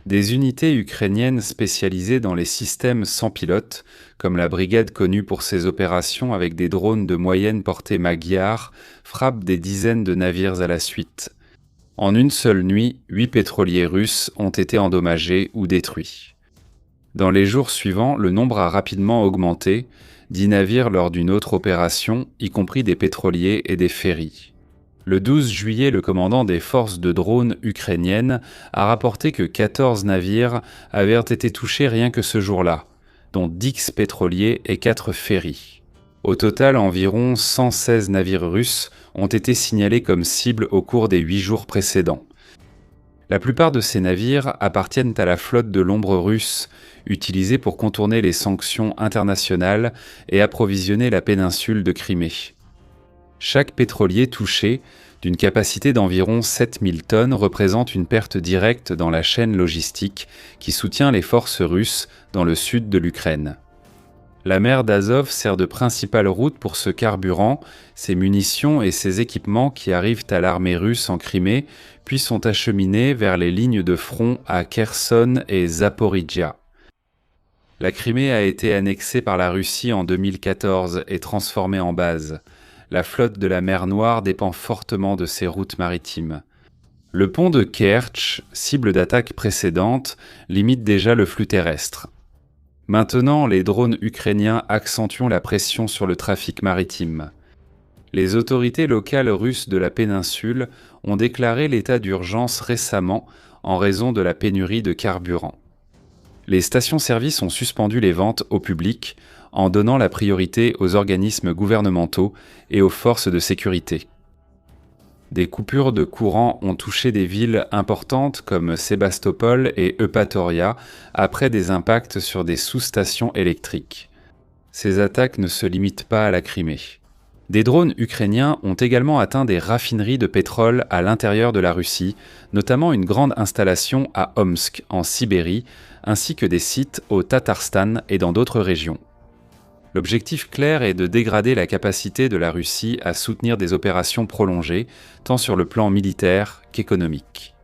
Des unités ukrainiennes spécialisées dans les systèmes sans pilote, comme la brigade connue pour ses opérations avec des drones de moyenne portée Magyar, frappent des dizaines de navires à la suite. En une seule nuit, 8 pétroliers russes ont été endommagés ou détruits. Dans les jours suivants, le nombre a rapidement augmenté, 10 navires lors d'une autre opération, y compris des pétroliers et des ferries. Le 12 juillet, le commandant des forces de drones ukrainiennes a rapporté que 14 navires avaient été touchés rien que ce jour-là, dont 10 pétroliers et 4 ferries. Au total, environ 116 navires russes ont été signalés comme cibles au cours des 8 jours précédents. La plupart de ces navires appartiennent à la flotte de l'ombre russe, utilisée pour contourner les sanctions internationales et approvisionner la péninsule de Crimée. Chaque pétrolier touché, d'une capacité d'environ 7000 tonnes, représente une perte directe dans la chaîne logistique qui soutient les forces russes dans le sud de l'Ukraine. La mer d'Azov sert de principale route pour ce carburant, ses munitions et ses équipements qui arrivent à l'armée russe en Crimée, puis sont acheminés vers les lignes de front à Kherson et Zaporijia. La Crimée a été annexée par la Russie en 2014 et transformée en base. La flotte de la mer Noire dépend fortement de ces routes maritimes. Le pont de Kertch, cible d'attaque précédente, limite déjà le flux terrestre. Maintenant, les drones ukrainiens accentuent la pression sur le trafic maritime. Les autorités locales russes de la péninsule ont déclaré l'état d'urgence récemment en raison de la pénurie de carburant. Les stations-service ont suspendu les ventes au public en donnant la priorité aux organismes gouvernementaux et aux forces de sécurité. Des coupures de courant ont touché des villes importantes comme Sébastopol et Eupatoria après des impacts sur des sous-stations électriques. Ces attaques ne se limitent pas à la Crimée. Des drones ukrainiens ont également atteint des raffineries de pétrole à l'intérieur de la Russie, notamment une grande installation à Omsk, en Sibérie, ainsi que des sites au Tatarstan et dans d'autres régions. L'objectif clair est de dégrader la capacité de la Russie à soutenir des opérations prolongées, tant sur le plan militaire qu'économique.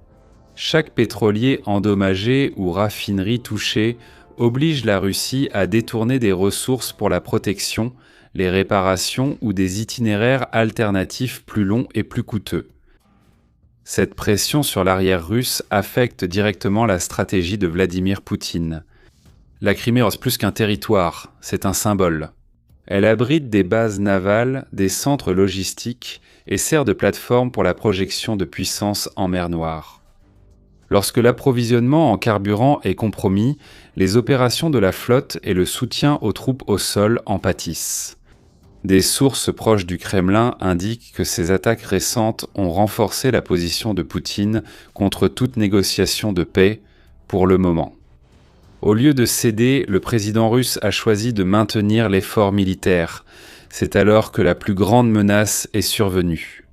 Chaque pétrolier endommagé ou raffinerie touchée oblige la Russie à détourner des ressources pour la protection, les réparations ou des itinéraires alternatifs plus longs et plus coûteux. Cette pression sur l'arrière russe affecte directement la stratégie de Vladimir Poutine. La Crimée reste plus qu'un territoire, c'est un symbole. Elle abrite des bases navales, des centres logistiques et sert de plateforme pour la projection de puissance en mer Noire. Lorsque l'approvisionnement en carburant est compromis, les opérations de la flotte et le soutien aux troupes au sol en pâtissent. Des sources proches du Kremlin indiquent que ces attaques récentes ont renforcé la position de Poutine contre toute négociation de paix, pour le moment. Au lieu de céder, le président russe a choisi de maintenir l'effort militaire. C'est alors que la plus grande menace est survenue.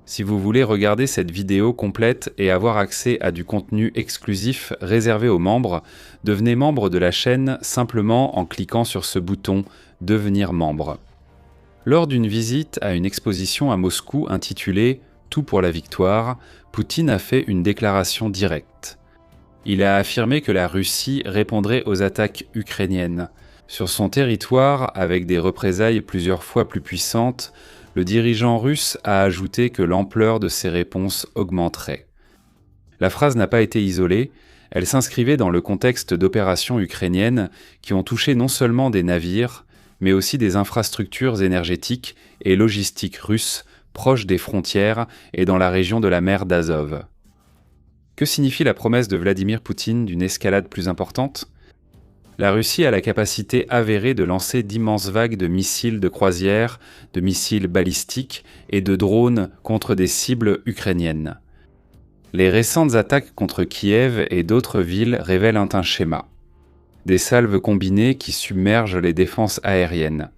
Si vous voulez regarder cette vidéo complète et avoir accès à du contenu exclusif réservé aux membres, devenez membre de la chaîne simplement en cliquant sur ce bouton « Devenir membre ». Lors d'une visite à une exposition à Moscou intitulée « Tout pour la victoire », Poutine a fait une déclaration directe. Il a affirmé que la Russie répondrait aux attaques ukrainiennes. Sur son territoire, avec des représailles plusieurs fois plus puissantes, le dirigeant russe a ajouté que l'ampleur de ces réponses augmenterait. La phrase n'a pas été isolée, elle s'inscrivait dans le contexte d'opérations ukrainiennes qui ont touché non seulement des navires, mais aussi des infrastructures énergétiques et logistiques russes proches des frontières et dans la région de la mer d'Azov. Que signifie la promesse de Vladimir Poutine d'une escalade plus importante ? La Russie a la capacité avérée de lancer d'immenses vagues de missiles de croisière, de missiles balistiques et de drones contre des cibles ukrainiennes. Les récentes attaques contre Kiev et d'autres villes révèlent un schéma. Des salves combinées qui submergent les défenses aériennes.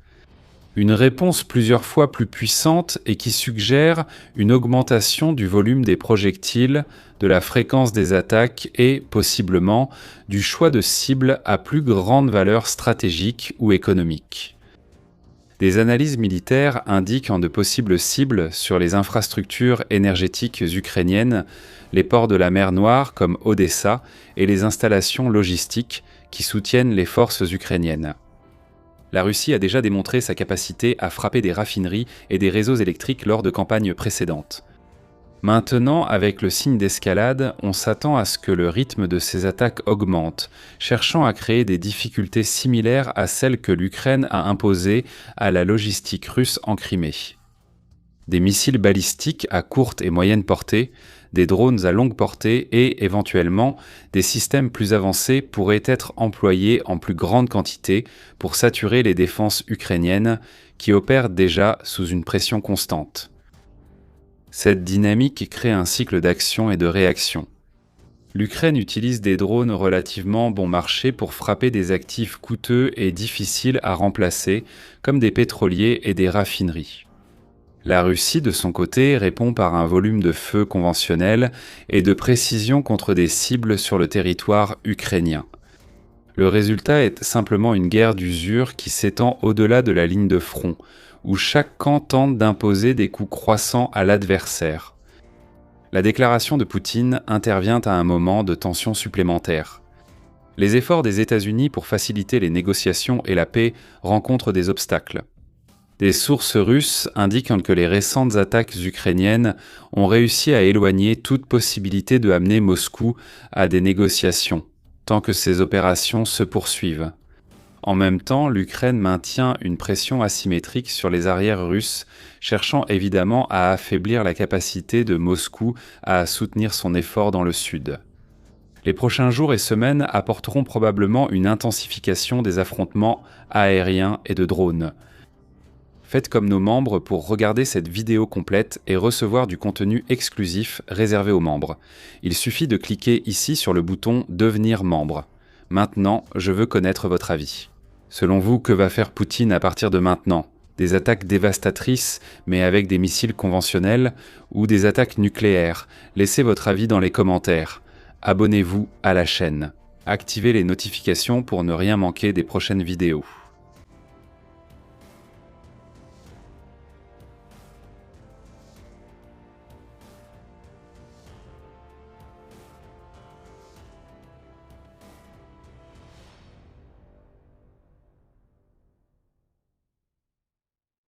Une réponse plusieurs fois plus puissante et qui suggère une augmentation du volume des projectiles, de la fréquence des attaques et, possiblement, du choix de cibles à plus grande valeur stratégique ou économique. Des analyses militaires indiquent de possibles cibles sur les infrastructures énergétiques ukrainiennes, les ports de la mer Noire comme Odessa et les installations logistiques qui soutiennent les forces ukrainiennes. La Russie a déjà démontré sa capacité à frapper des raffineries et des réseaux électriques lors de campagnes précédentes. Maintenant, avec le signe d'escalade, on s'attend à ce que le rythme de ces attaques augmente, cherchant à créer des difficultés similaires à celles que l'Ukraine a imposées à la logistique russe en Crimée. Des missiles balistiques à courte et moyenne portée, des drones à longue portée et, éventuellement, des systèmes plus avancés pourraient être employés en plus grande quantité pour saturer les défenses ukrainiennes qui opèrent déjà sous une pression constante. Cette dynamique crée un cycle d'action et de réaction. L'Ukraine utilise des drones relativement bon marché pour frapper des actifs coûteux et difficiles à remplacer, comme des pétroliers et des raffineries. La Russie, de son côté, répond par un volume de feu conventionnel et de précision contre des cibles sur le territoire ukrainien. Le résultat est simplement une guerre d'usure qui s'étend au-delà de la ligne de front, où chaque camp tente d'imposer des coups croissants à l'adversaire. La déclaration de Poutine intervient à un moment de tension supplémentaire. Les efforts des États-Unis pour faciliter les négociations et la paix rencontrent des obstacles. Des sources russes indiquent que les récentes attaques ukrainiennes ont réussi à éloigner toute possibilité de amener Moscou à des négociations, tant que ces opérations se poursuivent. En même temps, l'Ukraine maintient une pression asymétrique sur les arrières russes, cherchant évidemment à affaiblir la capacité de Moscou à soutenir son effort dans le sud. Les prochains jours et semaines apporteront probablement une intensification des affrontements aériens et de drones. Faites comme nos membres pour regarder cette vidéo complète et recevoir du contenu exclusif réservé aux membres. Il suffit de cliquer ici sur le bouton « Devenir membre ». Maintenant, je veux connaître votre avis. Selon vous, que va faire Poutine à partir de maintenant ? Des attaques dévastatrices, mais avec des missiles conventionnels, ou des attaques nucléaires ? Laissez votre avis dans les commentaires. Abonnez-vous à la chaîne. Activez les notifications pour ne rien manquer des prochaines vidéos.